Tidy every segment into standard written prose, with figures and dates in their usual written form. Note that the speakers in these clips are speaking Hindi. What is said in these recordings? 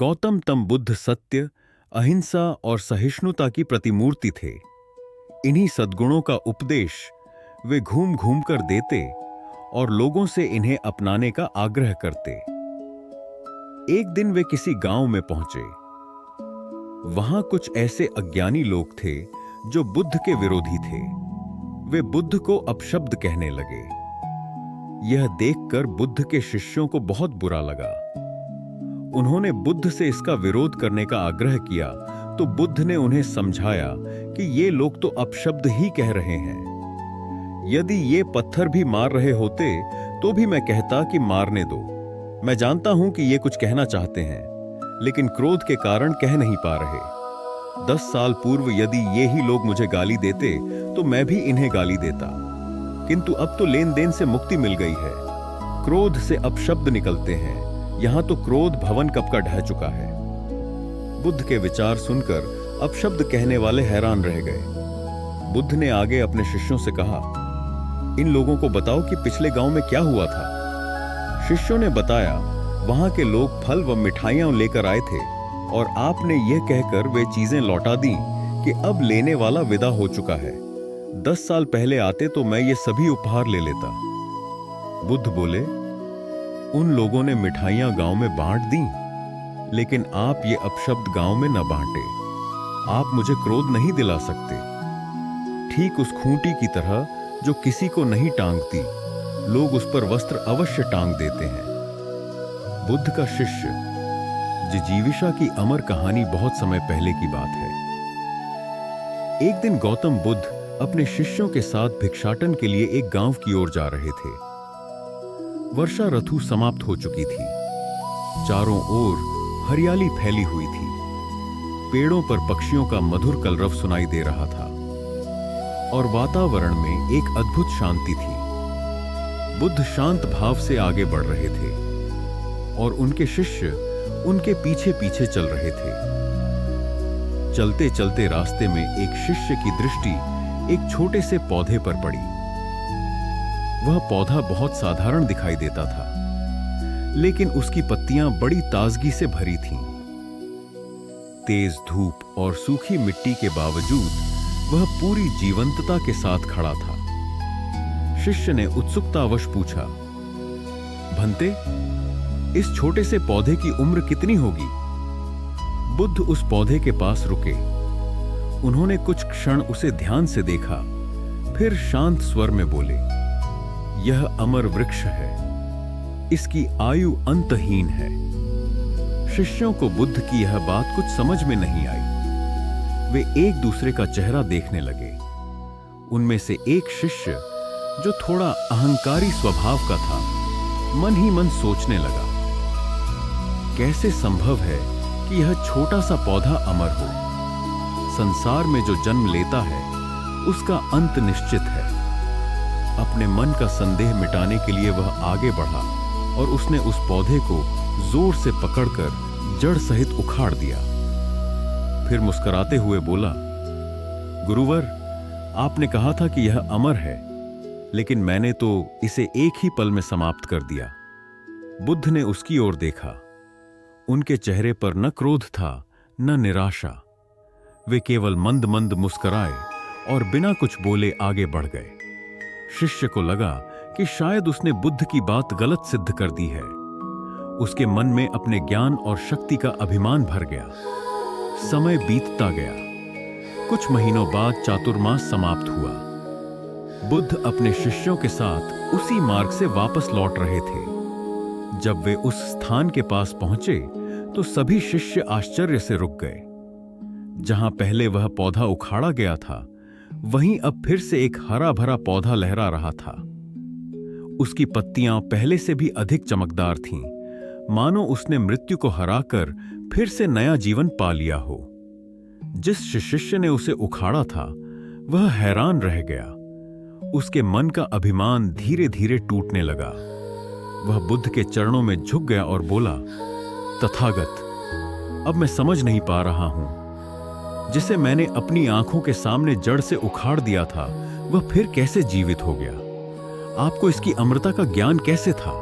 गौतम तम बुद्ध सत्य, अहिंसा और सहिष्णुता की प्रतिमूर्ति थे। इन्हीं सद्गुणों का उपदेश वे घूम घूम कर देते और लोगों से इन्हें अपनाने का आग्रह करते। एक दिन वे किसी गांव में पहुंचे। वहां कुछ ऐसे अज्ञानी लोग थे जो बुद्ध के विरोधी थे। वे बुद्ध को अपशब्द कहने लगे। यह देखकर बुद्ध के शिष्यों को बहुत बुरा लगा। उन्होंने बुद्ध से इसका विरोध करने का आग्रह किया तो बुद्ध ने उन्हें समझाया कि ये लोग तो अपशब्द ही कह रहे हैं। यदि ये पत्थर भी मार रहे होते तो भी मैं कहता कि मारने दो। मैं जानता हूं कि ये कुछ कहना चाहते हैं, लेकिन क्रोध के कारण कह नहीं पा रहे। 10 साल पूर्व यदि ये ही लोग मुझे गाली देते तो मैं भी इन्हें गाली देता, किंतु अब तो लेन देन से मुक्ति मिल गई है। क्रोध से अपशब्द निकलते हैं। यहां तो क्रोध भवन कब का ढह चुका है। बुद्ध के विचार सुनकर अपशब्द कहने वाले हैरान रह गए। बुद्ध ने आगे अपने शिष्यों से कहा, इन लोगों को बताओ कि पिछले गांव में क्या हुआ था। शिष्यों ने बताया, वहां के लोग फल व मिठाइयां लेकर आए थे और आपने यह कहकर वे चीजें लौटा दी कि अब लेने वाला विदा हो चुका है। 10 साल पहले आते तो मैं ये सभी उपहार ले लेता। बुद्ध बोले, उन लोगों ने मिठाइयां गांव में बांट दी, लेकिन आप ये अपशब्द गांव में न बांटे। आप मुझे क्रोध नहीं दिला सकते। ठीक उस खूंटी की तरह जो किसी को नहीं टांगती, लोग उस पर वस्त्र अवश्य टांग देते हैं। बुद्ध का शिष्य जिजीविषा की अमर कहानी बहुत समय पहले की बात है। एक दिन गौतम बुद्ध अपने शिष्यों के साथ भिक्षाटन के लिए एक गांव की ओर जा रहे थे। वर्षा ऋतु समाप्त हो चुकी थी। चारों ओर हरियाली फैली हुई थी। पेड़ों पर पक्षियों का मधुर कलरव सुनाई दे रहा था और वातावरण में एक अद्भुत शांति थी। बुद्ध शांत भाव से आगे बढ़ रहे थे और उनके शिष्य उनके पीछे पीछे चल रहे थे। चलते चलते रास्ते में एक शिष्य की दृष्टि एक छोटे से पौधे पर पड़ी। वह पौधा बहुत साधारण दिखाई देता था, लेकिन उसकी पत्तियां बड़ी ताजगी से भरी थीं। तेज धूप और सूखी मिट्टी के बावजूद वह पूरी जीवंतता के साथ खड़ा था। शिष्य ने उत्सुकतावश पूछा, भंते, इस छोटे से पौधे की उम्र कितनी होगी? बुद्ध उस पौधे के पास रुके। उन्होंने कुछ क्षण उसे ध्यान से देखा, फिर शांत स्वर में बोले, यह अमर वृक्ष है। इसकी आयु अंतहीन है। शिष्यों को बुद्ध की यह बात कुछ समझ में नहीं आई। वे एक दूसरे का चेहरा देखने लगे। उनमें से एक शिष्य, जो थोड़ा अहंकारी स्वभाव का था, मन ही मन सोचने लगा, कैसे संभव है कि यह छोटा सा पौधा अमर हो? संसार में जो जन्म लेता है उसका अंत निश्चित है। अपने मन का संदेह मिटाने के लिए वह आगे बढ़ा और उसने उस पौधे को जोर से पकड़कर जड़ सहित उखाड़ दिया। फिर मुस्कुराते हुए बोला, गुरुवर, आपने कहा था कि यह अमर है, लेकिन मैंने तो इसे एक ही पल में समाप्त कर दिया। बुद्ध ने उसकी ओर देखा। उनके चेहरे पर न क्रोध था न निराशा। वे केवल मंद मंद मुस्कुराए और बिना कुछ बोले आगे बढ़ गए। शिष्य को लगा कि शायद उसने बुद्ध की बात गलत सिद्ध कर दी है। उसके मन में अपने ज्ञान और शक्ति का अभिमान भर गया। समय बीतता गया। कुछ महीनों बाद चातुर्मास समाप्त हुआ। बुद्ध अपने शिष्यों के साथ उसी मार्ग से वापस लौट रहे थे। जब वे उस स्थान के पास पहुंचे तो सभी शिष्य आश्चर्य से रुक गए। जहां पहले वह पौधा उखाड़ा गया था, वहीं अब फिर से एक हरा भरा पौधा लहरा रहा था। उसकी पत्तियां पहले से भी अधिक चमकदार थीं, मानो उसने मृत्यु को हराकर फिर से नया जीवन पा लिया हो। जिस शिष्य ने उसे उखाड़ा था, वह हैरान रह गया। उसके मन का अभिमान धीरे धीरे टूटने लगा। वह बुद्ध के चरणों में झुक गया और बोला, तथागत, अब मैं समझ नहीं पा रहा हूं। जिसे मैंने अपनी आंखों के सामने जड़ से उखाड़ दिया था, वह फिर कैसे जीवित हो गया? आपको इसकी अमरता का ज्ञान कैसे था?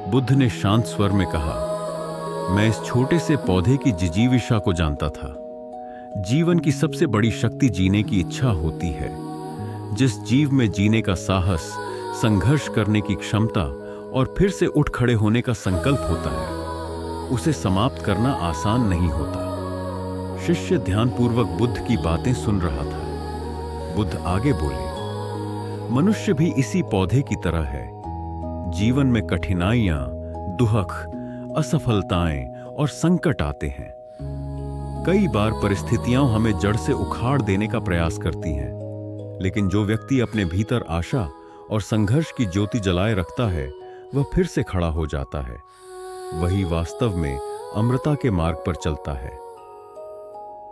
बुद्ध ने शांत स्वर में कहा, मैं इस छोटे से पौधे की जिजीविषा को जानता था। जीवन की सबसे बड़ी शक्ति जीने की इच्छा होती है। जिस जीव में जीने का साहस, संघर्ष करने की क्षमता और फिर से उठ खड़े होने का संकल्प होता है, उसे समाप्त करना आसान नहीं होता। शिष्य ध्यानपूर्वक बुद्ध की बातें सुन रहा था। बुद्ध आगे बोले, मनुष्य भी इसी पौधे की तरह है। जीवन में कठिनाइयां, दुख, असफलताएं और संकट आते हैं। कई बार परिस्थितियां हमें जड़ से उखाड़ देने का प्रयास करती हैं, लेकिन जो व्यक्ति अपने भीतर आशा और संघर्ष की ज्योति जलाए रखता है, वह फिर से खड़ा हो जाता है। वही वास्तव में अमृता के मार्ग पर चलता है।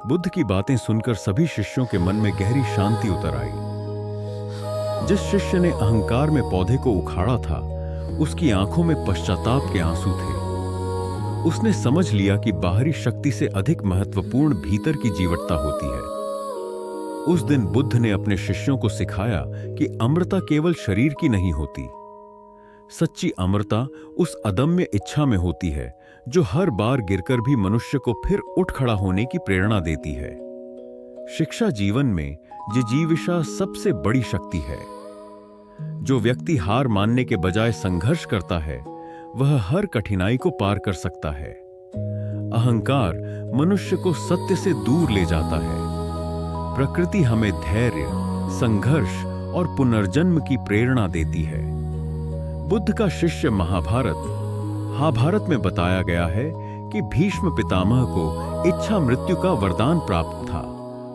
बुद्ध की बातें सुनकर सभी शिष्यों के मन में गहरी शांति उतर आई। जिस शिष्य ने अहंकार में पौधे को उखाड़ा था, उसकी आंखों में पश्चाताप के आंसू थे। उसने समझ लिया कि बाहरी शक्ति से अधिक महत्वपूर्ण भीतर की जीवटता होती है। उस दिन बुद्ध ने अपने शिष्यों को सिखाया कि अमृता केवल शरीर की नहीं होती। सच्ची अमृता उस अदम्य इच्छा में होती है जो हर बार गिरकर भी मनुष्य को फिर उठ खड़ा होने की प्रेरणा देती है। शिक्षा जीवन में जिजीविषा सबसे बड़ी शक्ति है। जो व्यक्ति हार मानने के बजाय संघर्ष करता है, वह हर कठिनाई को पार कर सकता है। अहंकार मनुष्य को सत्य से दूर ले जाता है। प्रकृति हमें धैर्य, संघर्ष और पुनर्जन्म की प्रेरणा देती है। बुद्ध का शिष्य महाभारत में बताया गया है कि भीष्म पितामह को इच्छा मृत्यु का वरदान प्राप्त था,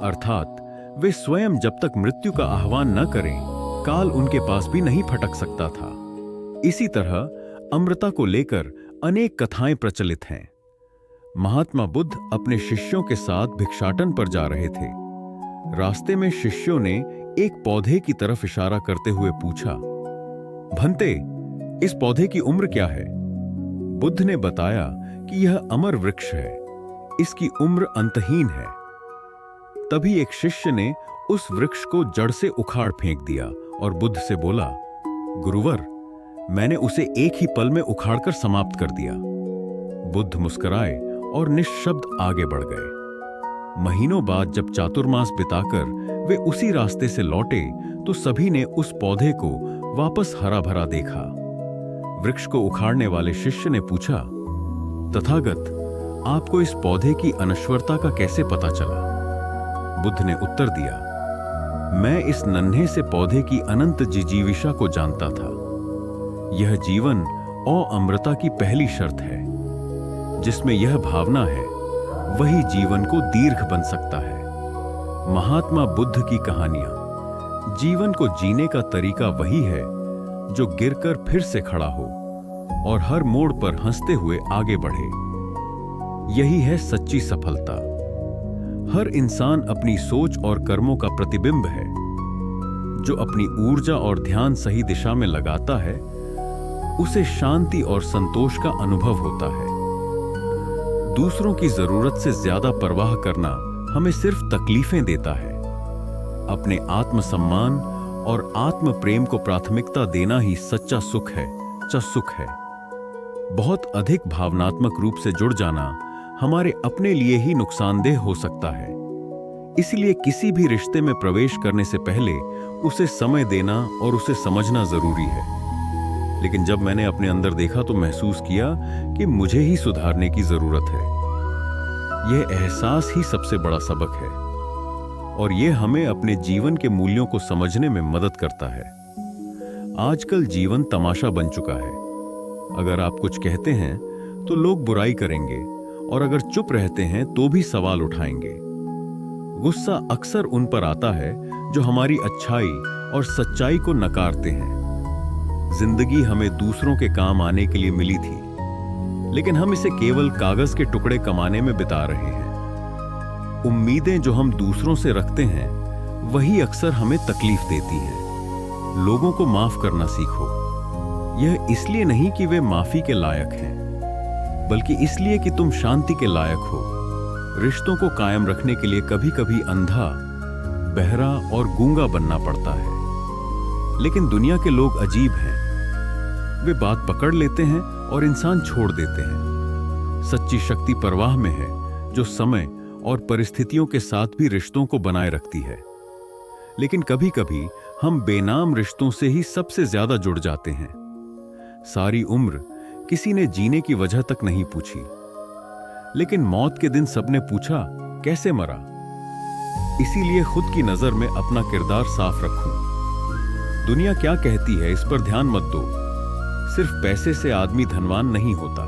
अर्थात वे स्वयं जब तक मृत्यु का आह्वान न करें, काल उनके पास भी नहीं फटक सकता था। इसी तरह अमृता को लेकर अनेक कथाएं प्रचलित हैं। महात्मा बुद्ध अपने शिष्यों के साथ भिक्षाटन पर जा रहे थे। रास्ते में शिष्यों ने एक पौधे की तरफ इशारा करते हुए पूछा, भंते, इस पौधे की उम्र क्या है? बुद्ध ने बताया कि यह अमर वृक्ष है, इसकी उम्र अंतहीन है। तभी एक शिष्य ने उस वृक्ष को जड़ से उखाड़ फेंक दिया और बुद्ध से बोला, गुरुवर, मैंने उसे एक ही पल में उखाड़कर समाप्त कर दिया। बुद्ध मुस्कुराए और निश्शब्द आगे बढ़ गए। महीनों बाद जब चातुर्मास बिताकर वे उसी रास्ते से लौटे, तो सभी ने उस पौधे को वापस हरा भरा देखा। वृक्ष को उखाड़ने वाले शिष्य ने पूछा, तथागत, आपको इस पौधे की अनश्वरता का कैसे पता चला? बुद्ध ने उत्तर दिया, मैं इस नन्हे से पौधे की अनंत जिजीविषा को जानता था। यह जीवन और अमृता की पहली शर्त है। जिसमें यह भावना है, वही जीवन को दीर्घ बन सकता है। महात्मा बुद्ध की कहानियां जीवन को जीने का तरीका वही है जो गिरकर फिर से खड़ा हो और हर मोड़ पर हंसते हुए आगे बढ़े। यही है सच्ची सफलता। हर इंसान अपनी सोच और कर्मों का प्रतिबिंब है। जो अपनी ऊर्जा और ध्यान सही दिशा में लगाता है, उसे शांति और संतोष का अनुभव होता है। दूसरों की जरूरत से ज्यादा परवाह करना हमें सिर्फ तकलीफें देता है। अपने आत्मसम्मान और आत्म प्रेम को प्राथमिकता देना ही सच्चा सुख है, सुख है। बहुत अधिक भावनात्मक रूप से जुड़ जाना हमारे अपने लिए ही नुकसानदेह हो सकता है। इसलिए किसी भी रिश्ते में प्रवेश करने से पहले उसे समय देना और उसे समझना जरूरी है। लेकिन जब मैंने अपने अंदर देखा तो महसूस किया कि मुझे ही सुधारने की जरूरत है। यह एहसास ही सबसे बड़ा सबक है और यह हमें अपने जीवन के मूल्यों को समझने में मदद करता है। आजकल जीवन तमाशा बन चुका है। अगर आप कुछ कहते हैं तो लोग बुराई करेंगे और अगर चुप रहते हैं तो भी सवाल उठाएंगे। गुस्सा अक्सर उन पर आता है जो हमारी अच्छाई और सच्चाई को नकारते हैं। जिंदगी हमें दूसरों के काम आने के लिए मिली थी, लेकिन हम इसे केवल कागज के टुकड़े कमाने में बिता रहे हैं। उम्मीदें जो हम दूसरों से रखते हैं, वही अक्सर हमें तकलीफ देती हैं। लोगों को माफ करना सीखो। यह इसलिए नहीं कि वे माफी के लायक हैं, बल्कि इसलिए कि तुम शांति के लायक हो। रिश्तों को कायम रखने के लिए कभी कभी अंधा, बहरा और गूंगा बनना पड़ता है। लेकिन दुनिया के लोग अजीब हैं। वे बात पकड़ लेते हैं और इंसान छोड़ देते हैं। सच्ची शक्ति परवाह में है, जो समय और परिस्थितियों के साथ भी रिश्तों को बनाए रखती है। लेकिन कभी कभी हम बेनाम रिश्तों से ही सबसे ज्यादा जुड़ जाते हैं। सारी उम्र किसी ने जीने की वजह तक नहीं पूछी, लेकिन मौत के दिन सबने पूछा कैसे मरा। इसीलिए खुद की नजर में अपना किरदार साफ रखूं। दुनिया क्या कहती है इस पर ध्यान मत दो। सिर्फ पैसे से आदमी धनवान नहीं होता।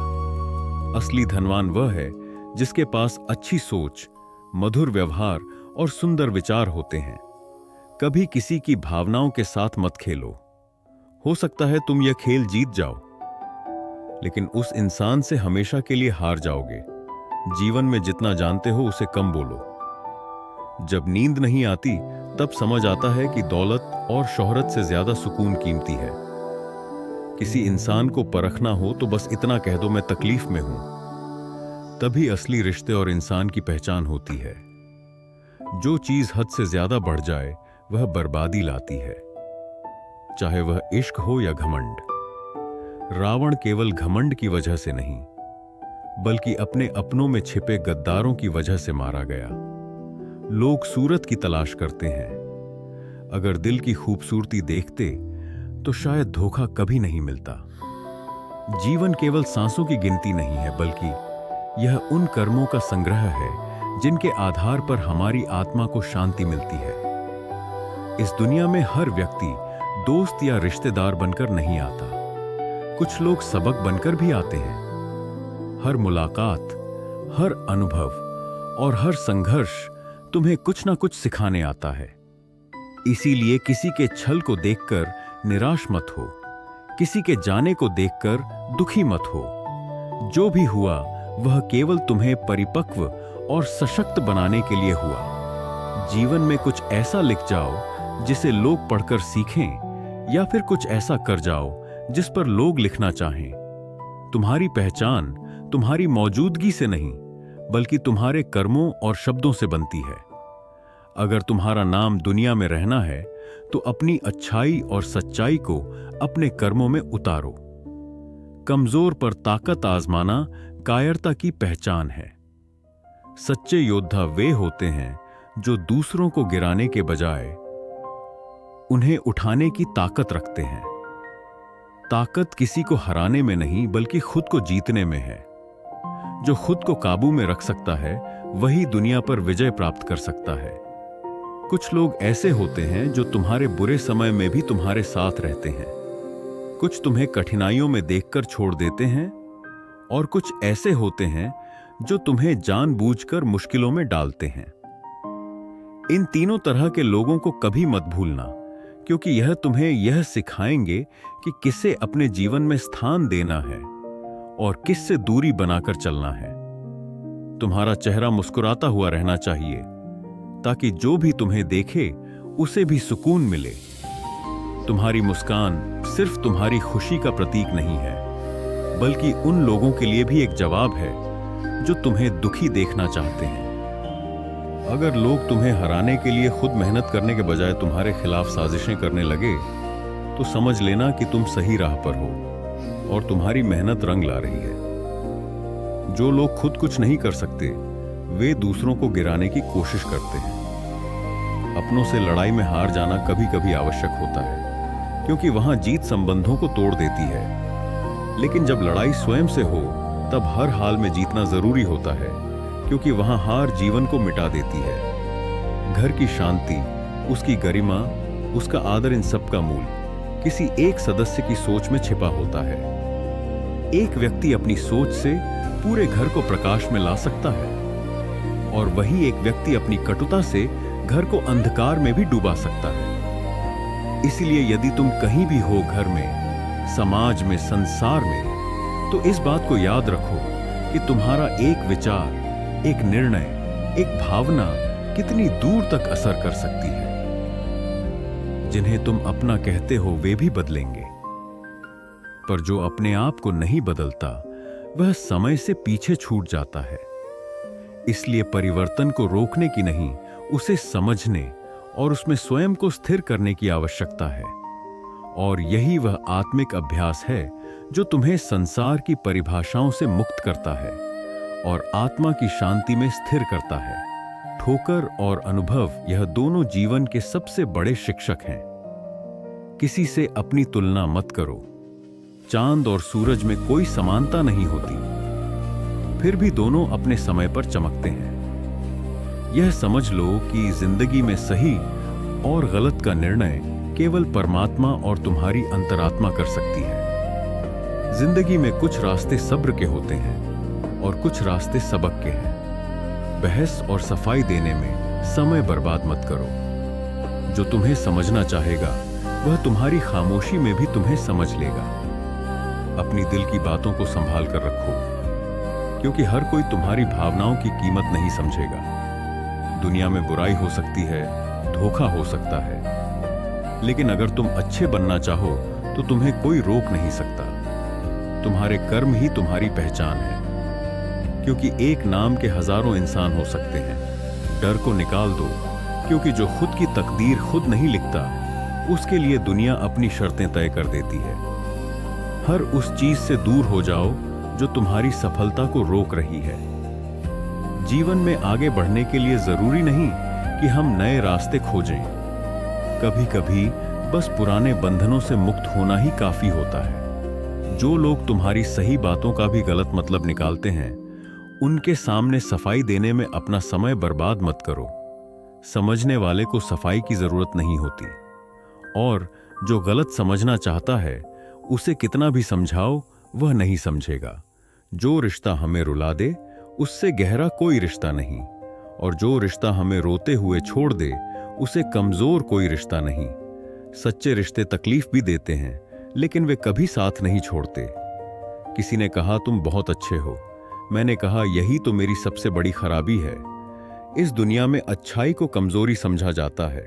असली धनवान वह है जिसके पास अच्छी सोच, मधुर व्यवहार और सुंदर विचार होते हैं। कभी किसी की भावनाओं के साथ मत खेलो। हो सकता है तुम यह खेल जीत जाओ, लेकिन उस इंसान से हमेशा के लिए हार जाओगे। जीवन में जितना जानते हो उसे कम बोलो। जब नींद नहीं आती तब समझ आता है कि दौलत और शोहरत से ज्यादा सुकून कीमती है। किसी इंसान को परखना हो तो बस इतना कह दो, मैं तकलीफ में हूं। तभी असली रिश्ते और इंसान की पहचान होती है। जो चीज हद से ज्यादा बढ़ जाए वह बर्बादी लाती है, चाहे वह इश्क हो या घमंड। रावण केवल घमंड की वजह से नहीं, बल्कि अपने अपनों में छिपे गद्दारों की वजह से मारा गया। लोग सूरत की तलाश करते हैं। अगर दिल की खूबसूरती देखते तो शायद धोखा कभी नहीं मिलता। जीवन केवल सांसों की गिनती नहीं है, बल्कि यह उन कर्मों का संग्रह है जिनके आधार पर हमारी आत्मा को शांति मिलती है। इस दुनिया में हर व्यक्ति दोस्त या रिश्तेदार बनकर नहीं आता। कुछ लोग सबक बनकर भी आते हैं। हर मुलाकात, हर अनुभव और हर संघर्ष तुम्हें कुछ ना कुछ सिखाने आता है। इसीलिए किसी के छल को देखकर निराश मत हो, किसी के जाने को देखकर दुखी मत हो। जो भी हुआ वह केवल तुम्हें परिपक्व और सशक्त बनाने के लिए हुआ। जीवन में कुछ ऐसा लिख जाओ जिसे लोग पढ़कर सीखें, या फिर कुछ ऐसा कर जाओ जिस पर लोग लिखना चाहें। तुम्हारी पहचान तुम्हारी मौजूदगी से नहीं, बल्कि तुम्हारे कर्मों और शब्दों से बनती है। अगर तुम्हारा नाम दुनिया में रहना है तो अपनी अच्छाई और सच्चाई को अपने कर्मों में उतारो। कमजोर पर ताकत आजमाना कायरता की पहचान है। सच्चे योद्धा वे होते हैं जो दूसरों को गिराने के बजाय उन्हें उठाने की ताकत रखते हैं। ताकत किसी को हराने में नहीं, बल्कि खुद को जीतने में है। जो खुद को काबू में रख सकता है वही दुनिया पर विजय प्राप्त कर सकता है। कुछ लोग ऐसे होते हैं जो तुम्हारे बुरे समय में भी तुम्हारे साथ रहते हैं। कुछ तुम्हें कठिनाइयों में देखकर छोड़ देते हैं, और कुछ ऐसे होते हैं जो तुम्हें जानबूझकर मुश्किलों में डालते हैं। इन तीनों तरह के लोगों को कभी मत भूलना, क्योंकि यह तुम्हें यह सिखाएंगे कि किससे अपने जीवन में स्थान देना है और किससे दूरी बनाकर चलना है। तुम्हारा चेहरा मुस्कुराता हुआ रहना चाहिए, ताकि जो भी तुम्हें देखे उसे भी सुकून मिले। तुम्हारी मुस्कान सिर्फ तुम्हारी खुशी का प्रतीक नहीं है, बल्कि उन लोगों के लिए भी एक जवाब है जो तुम्हें दुखी देखना चाहते हैं। अगर लोग तुम्हें हराने के लिए खुद मेहनत करने के बजाय तुम्हारे खिलाफ साजिशें करने लगे, तो समझ लेना कि तुम सही राह पर हो और तुम्हारी मेहनत रंग ला रही है। जो लोग खुद कुछ नहीं कर सकते, वे दूसरों को गिराने की कोशिश करते हैं। अपनों से लड़ाई में हार जाना कभी कभी आवश्यक होता है, क्योंकि वहां जीत संबंधों को तोड़ देती है। लेकिन जब लड़ाई स्वयं से हो, तब हर हाल में जीतना जरूरी होता है, क्योंकि वहां हार जीवन को मिटा देती है। घर की शांति, उसकी गरिमा, उसका आदर, इन सब का मूल किसी एक सदस्य की सोच में छिपा होता है। एक व्यक्ति अपनी सोच से पूरे घर को प्रकाश में ला सकता है, और वही एक व्यक्ति अपनी कटुता से घर को अंधकार में भी डुबा सकता है। इसलिए यदि तुम कहीं भी हो, घर में, समाज में, संसार में, तो इस बात को याद रखो कि तुम्हारा एक विचार, एक निर्णय, एक भावना कितनी दूर तक असर कर सकती है। जिन्हें तुम अपना कहते हो वे भी बदलेंगे, पर जो अपने आप को नहीं बदलता वह समय से पीछे छूट जाता है। इसलिए परिवर्तन को रोकने की नहीं, उसे समझने और उसमें स्वयं को स्थिर करने की आवश्यकता है। और यही वह आत्मिक अभ्यास है जो तुम्हें संसार की परिभाषाओं से मुक्त करता है और आत्मा की शांति में स्थिर करता है। ठोकर और अनुभव, यह दोनों जीवन के सबसे बड़े शिक्षक हैं। किसी से अपनी तुलना मत करो। चांद और सूरज में कोई समानता नहीं होती, फिर भी दोनों अपने समय पर चमकते हैं। यह समझ लो कि जिंदगी में सही और गलत का निर्णय केवल परमात्मा और तुम्हारी अंतरात्मा कर सकती है। जिंदगी में कुछ रास्ते सब्र के होते हैं और कुछ रास्ते सबक के हैं। बहस और सफाई देने में समय बर्बाद मत करो। जो तुम्हें समझना चाहेगा वह तुम्हारी खामोशी में भी तुम्हें समझ लेगा। अपनी दिल की बातों को संभाल कर रखो, क्योंकि हर कोई तुम्हारी भावनाओं की कीमत नहीं समझेगा। दुनिया में बुराई हो सकती है, धोखा हो सकता है, लेकिन अगर तुम अच्छे बनना चाहो तो तुम्हें कोई रोक नहीं सकता। तुम्हारे कर्म ही तुम्हारी पहचान है, क्योंकि एक नाम के हजारों इंसान हो सकते हैं। डर को निकाल दो, क्योंकि जो खुद की तकदीर खुद नहीं लिखता, उसके लिए दुनिया अपनी शर्तें तय कर देती है। हर उस चीज से दूर हो जाओ जो तुम्हारी सफलता को रोक रही है। जीवन में आगे बढ़ने के लिए जरूरी नहीं कि हम नए रास्ते खोजें। कभी कभी बस पुराने बंधनों से मुक्त होना ही काफी होता है। जो लोग तुम्हारी सही बातों का भी गलत मतलब निकालते हैं, उनके सामने सफाई देने में अपना समय बर्बाद मत करो। समझने वाले को सफाई की जरूरत नहीं होती, और जो गलत समझना चाहता है उसे कितना भी समझाओ वह नहीं समझेगा। जो रिश्ता हमें रुला दे उससे गहरा कोई रिश्ता नहीं, और जो रिश्ता हमें रोते हुए छोड़ दे उसे कमजोर कोई रिश्ता नहीं। सच्चे रिश्ते तकलीफ भी देते हैं, लेकिन वे कभी साथ नहीं छोड़ते। किसी ने कहा तुम बहुत अच्छे हो। मैंने कहा यही तो मेरी सबसे बड़ी खराबी है। इस दुनिया में अच्छाई को कमजोरी समझा जाता है,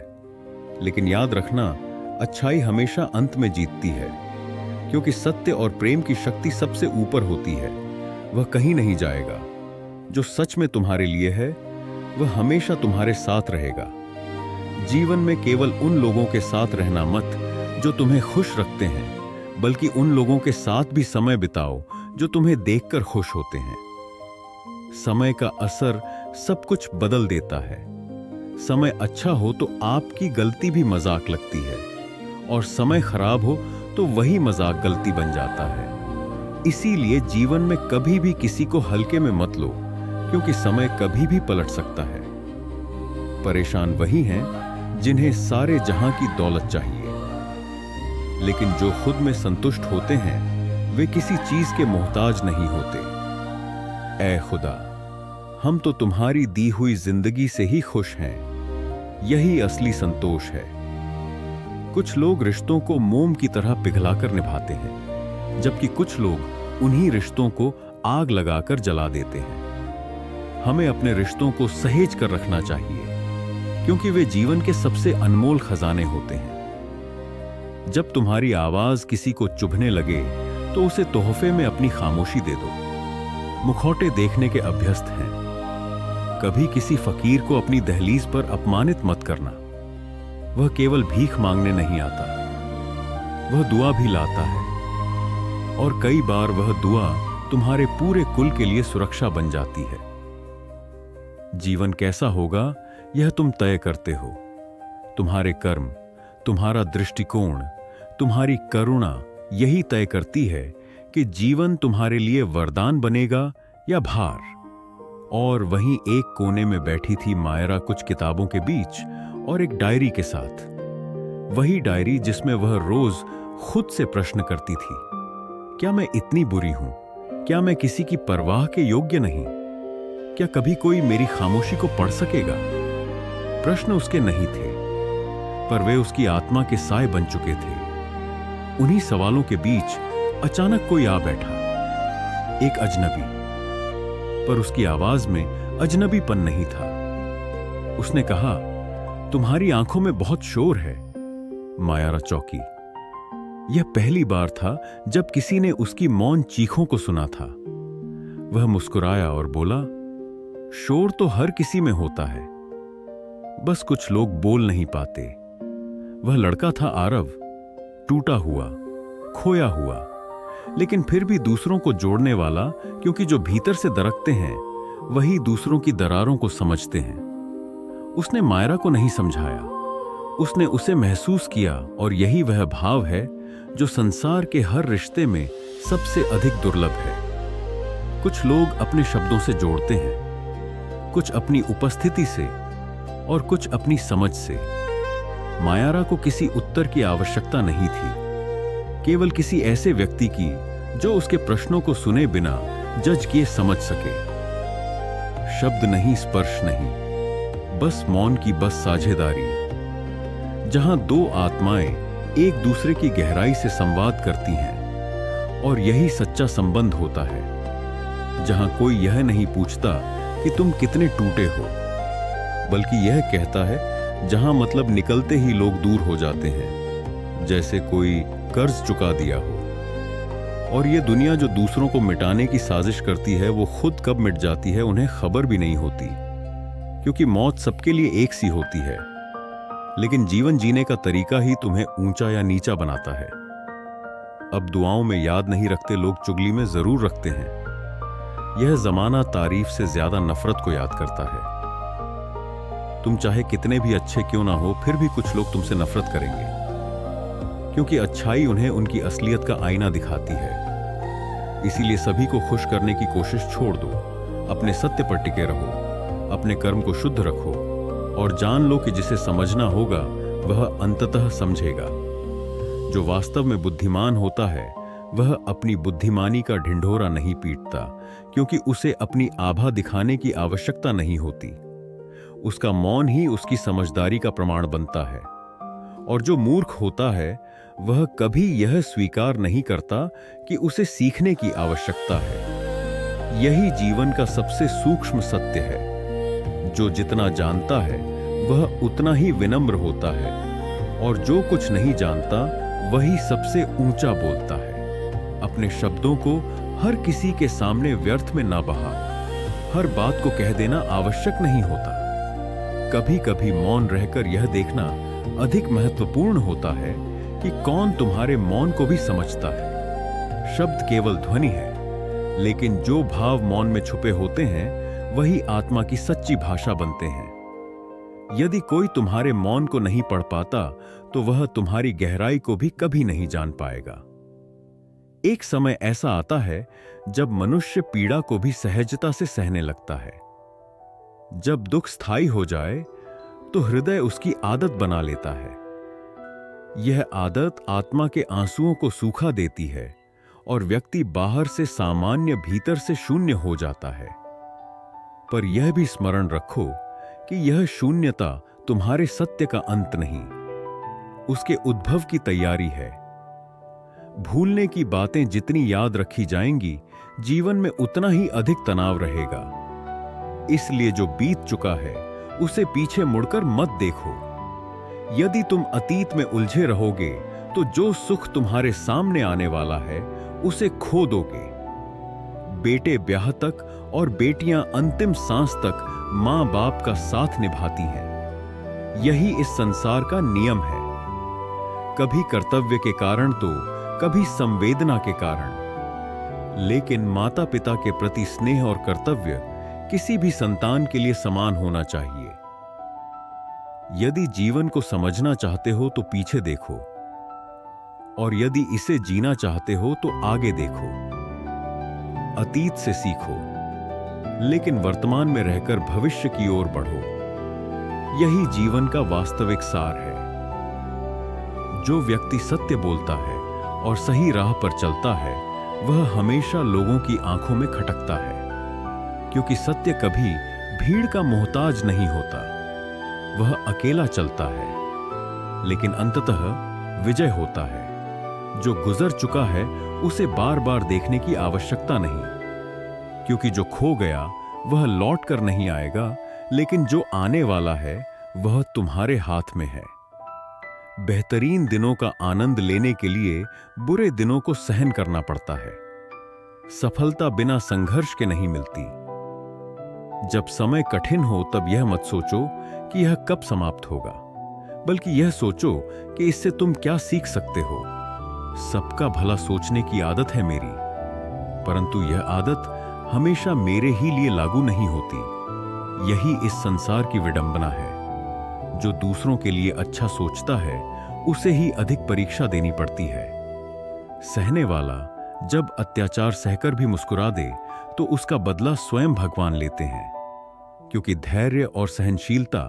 लेकिन याद रखना, अच्छाई हमेशा अंत में जीतती है, क्योंकि सत्य और प्रेम की शक्ति सबसे ऊपर होती है। वह कहीं नहीं जाएगा। जो सच में तुम्हारे लिए है वह हमेशा तुम्हारे साथ रहेगा। जीवन में केवल उन लोगों के साथ रहना मत जो तुम्हें खुश रखते हैं, बल्कि उन लोगों के साथ भी समय बिताओ जो तुम्हें देखकर खुश होते हैं। समय का असर सब कुछ बदल देता है। समय अच्छा हो तो आपकी गलती भी मजाक लगती है, और समय खराब हो तो वही मजाक गलती बन जाता है। इसीलिए जीवन में कभी भी किसी को हल्के में मत लो, क्योंकि समय कभी भी पलट सकता है। परेशान वही हैं जिन्हें सारे जहां की दौलत चाहिए, लेकिन जो खुद में संतुष्ट होते हैं वे किसी चीज के मोहताज नहीं होते। ऐ खुदा, हम तो तुम्हारी दी हुई जिंदगी से ही खुश हैं। यही असली संतोष है। कुछ लोग रिश्तों को मोम की तरह पिघलाकर निभाते हैं, जबकि कुछ लोग उन्हीं रिश्तों को आग लगाकर जला देते हैं। हमें अपने रिश्तों को सहेज कर रखना चाहिए, क्योंकि वे जीवन के सबसे अनमोल खजाने होते हैं। जब तुम्हारी आवाज किसी को चुभने लगे तो उसे तोहफे में अपनी खामोशी दे दो। मुखौटे देखने के अभ्यस्त हैं। कभी किसी फकीर को अपनी दहलीज पर अपमानित मत करना। वह केवल भीख मांगने नहीं आता, वह दुआ भी लाता है, और कई बार वह दुआ तुम्हारे पूरे कुल के लिए सुरक्षा बन जाती है। जीवन कैसा होगा यह तुम तय करते हो। तुम्हारे कर्म, तुम्हारा दृष्टिकोण, तुम्हारी करुणा यही तय करती है कि जीवन तुम्हारे लिए वरदान बनेगा या भार। और वहीं एक कोने में बैठी थी मायरा कुछ किताबों के बीच और एक डायरी के साथ। वही डायरी जिसमें वह रोज खुद से प्रश्न करती थी, क्या मैं इतनी बुरी हूं? क्या मैं किसी की परवाह के योग्य नहीं? क्या कभी कोई मेरी खामोशी को पढ़ सकेगा? प्रश्न उसके नहीं थे, पर वे उसकी आत्मा के साए बन चुके थे। उन्हीं सवालों के बीच अचानक कोई आ बैठा, एक अजनबी, पर उसकी आवाज में अजनबीपन नहीं था। उसने कहा, तुम्हारी आंखों में बहुत शोर है। मायरा चौंकी। यह पहली बार था जब किसी ने उसकी मौन चीखों को सुना था। वह मुस्कुराया और बोला, शोर तो हर किसी में होता है, बस कुछ लोग बोल नहीं पाते। वह लड़का था आरव, टूटा हुआ, खोया हुआ, लेकिन फिर भी दूसरों को जोड़ने वाला, क्योंकि जो भीतर से दरकते हैं वही दूसरों की दरारों को समझते हैं। उसने मायरा को नहीं समझाया, उसने उसे महसूस किया, और यही वह भाव है जो संसार के हर रिश्ते में सबसे अधिक दुर्लभ है। कुछ लोग अपने शब्दों से जोड़ते हैं, कुछ अपनी उपस्थिति से और कुछ अपनी समझ से। मायरा को किसी उत्तर की आवश्यकता नहीं थी, केवल किसी ऐसे व्यक्ति की जो उसके प्रश्नों को सुने बिना जज किए समझ सके। शब्द नहीं, स्पर्श नहीं, बस मौन की बस साझेदारी, जहां दो आत्माएं एक दूसरे की गहराई से संवाद करती हैं, और यही सच्चा संबंध होता है, जहां कोई यह नहीं पूछता कि तुम कितने टूटे हो, बल्कि यह कहता है जहां मतलब निकलते ही लोग दूर हो जाते हैं, जैसे कोई कर्ज चुका दिया हो। और ये दुनिया जो दूसरों को मिटाने की साजिश करती है, वो खुद कब मिट जाती है उन्हें खबर भी नहीं होती, क्योंकि मौत सबके लिए एक सी होती है, लेकिन जीवन जीने का तरीका ही तुम्हें ऊंचा या नीचा बनाता है। अब दुआओं में याद नहीं रखते लोग, चुगली में जरूर रखते हैं। यह जमाना तारीफ से ज्यादा नफरत को याद करता है। तुम चाहे कितने भी अच्छे क्यों ना हो, फिर भी कुछ लोग तुमसे नफरत करेंगे, क्योंकि अच्छाई उन्हें उनकी असलियत का आईना दिखाती है। इसीलिए सभी को खुश करने की कोशिश छोड़ दो, अपने सत्य पर टिके रहो, अपने कर्म को शुद्ध रखो, और जान लो कि जिसे समझना होगा वह अंततः समझेगा। जो वास्तव में बुद्धिमान होता है वह अपनी बुद्धिमानी का ढिंढोरा नहीं पीटता, क्योंकि उसे अपनी आभा दिखाने की आवश्यकता नहीं होती। उसका मौन ही उसकी समझदारी का प्रमाण बनता है। और जो मूर्ख होता है वह कभी यह स्वीकार नहीं करता कि उसे सीखने की आवश्यकता है। यही जीवन का सबसे सूक्ष्म सत्य है। जो जितना जानता है वह उतना ही विनम्र होता है, और जो कुछ नहीं जानता वही सबसे ऊंचा बोलता है। अपने शब्दों को हर किसी के सामने व्यर्थ में ना बहा। हर बात को कह देना आवश्यक नहीं होता। कभी कभी मौन रहकर यह देखना अधिक महत्वपूर्ण होता है कि कौन तुम्हारे मौन को भी समझता है। शब्द केवल ध्वनि है, लेकिन जो भाव मौन में छुपे होते हैं वही आत्मा की सच्ची भाषा बनते हैं। यदि कोई तुम्हारे मौन को नहीं पढ़ पाता तो वह तुम्हारी गहराई को भी कभी नहीं जान पाएगा। एक समय ऐसा आता है जब मनुष्य पीड़ा को भी सहजता से सहने लगता है। जब दुख स्थायी हो जाए तो हृदय उसकी आदत बना लेता है। यह आदत आत्मा के आंसुओं को सूखा देती है, और व्यक्ति बाहर से सामान्य भीतर से शून्य हो जाता है। पर यह भी स्मरण रखो कि यह शून्यता तुम्हारे सत्य का अंत नहीं, उसके उद्भव की तैयारी है। भूलने की बातें जितनी याद रखी जाएंगी, जीवन में उतना ही अधिक तनाव रहेगा। इसलिए जो बीत चुका है उसे पीछे मुड़कर मत देखो। यदि तुम अतीत में उलझे रहोगे तो जो सुख तुम्हारे सामने आने वाला है उसे खो दोगे। बेटे ब्याह तक और बेटियां अंतिम सांस तक मां बाप का साथ निभाती हैं। यही इस संसार का नियम है। कभी कर्तव्य के कारण तो कभी संवेदना के कारण, लेकिन माता पिता के प्रति स्नेह और कर्तव्य किसी भी संतान के लिए समान होना चाहिए। यदि जीवन को समझना चाहते हो तो पीछे देखो, और यदि इसे जीना चाहते हो तो आगे देखो। अतीत से सीखो, लेकिन वर्तमान में रहकर भविष्य की ओर बढ़ो। यही जीवन का वास्तविक सार है। जो व्यक्ति सत्य बोलता है और सही राह पर चलता है वह हमेशा लोगों की आंखों में खटकता है, क्योंकि सत्य कभी भीड़ का मोहताज नहीं होता। वह अकेला चलता है, लेकिन अंततः विजय होता है। जो गुजर चुका है उसे बार बार देखने की आवश्यकता नहीं, क्योंकि जो खो गया वह लौट कर नहीं आएगा, लेकिन जो आने वाला है वह तुम्हारे हाथ में है। बेहतरीन दिनों का आनंद लेने के लिए बुरे दिनों को सहन करना पड़ता है। सफलता बिना संघर्ष के नहीं मिलती। जब समय कठिन हो तब यह मत सोचो कि यह कब समाप्त होगा, बल्कि यह सोचो कि इससे तुम क्या सीख सकते हो। सबका भला सोचने की आदत है मेरी, परंतु यह आदत हमेशा मेरे ही लिए लागू नहीं होती। यही इस संसार की विडंबना है। जो दूसरों के लिए अच्छा सोचता है उसे ही अधिक परीक्षा देनी पड़ती है। सहने वाला जब अत्याचार सहकर भी मुस्कुरा दे तो उसका बदला स्वयं भगवान लेते हैं, क्योंकि धैर्य और सहनशीलता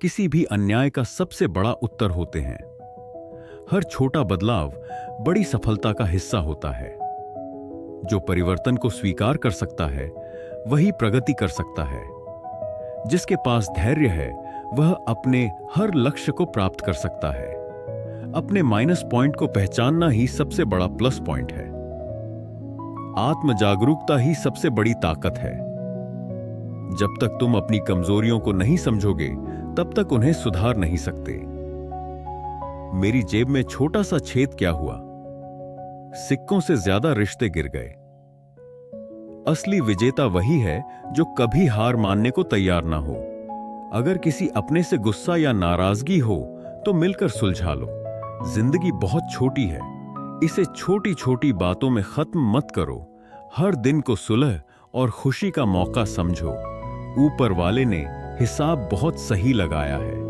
किसी भी अन्याय का सबसे बड़ा उत्तर होते हैं। हर छोटा बदलाव बड़ी सफलता का हिस्सा होता है। जो परिवर्तन को स्वीकार कर सकता है वही प्रगति कर सकता है। जिसके पास धैर्य है वह अपने हर लक्ष्य को प्राप्त कर सकता है। अपने माइनस पॉइंट को पहचानना ही सबसे बड़ा प्लस पॉइंट है। आत्म जागरूकता ही सबसे बड़ी ताकत है। जब तक तुम अपनी कमजोरियों को नहीं समझोगे तब तक उन्हें सुधार नहीं सकते। मेरी जेब में छोटा सा छेद क्या हुआ, सिक्कों से ज्यादा रिश्ते गिर गए। असली विजेता वही है जो कभी हार मानने को तैयार ना हो। अगर किसी अपने से गुस्सा या नाराजगी हो तो मिलकर सुलझा लो। जिंदगी बहुत छोटी है, इसे छोटी छोटी बातों में खत्म मत करो। हर दिन को सुलह और खुशी का मौका समझो। ऊपर वाले ने हिसाब बहुत सही लगाया है।